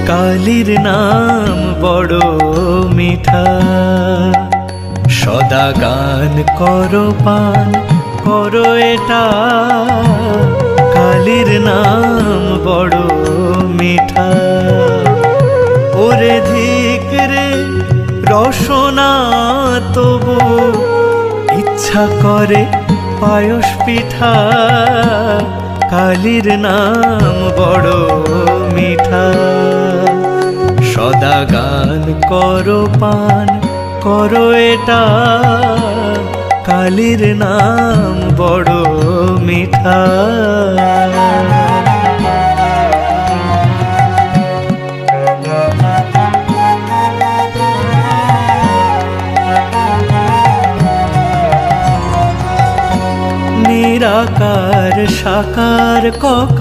কালীর নাম বড় মিঠা, সদা গান করো পান করো এটা। কালীর নাম বড় মিঠা। ওরে ধিক রে রসনা তবু ইচ্ছা করে পায়স পিঠা। কালীর নাম বড় মিঠা, সদা গান করো পান করো এটা। কালীর নাম বড় মিঠা। নিরাকার সাকার ককা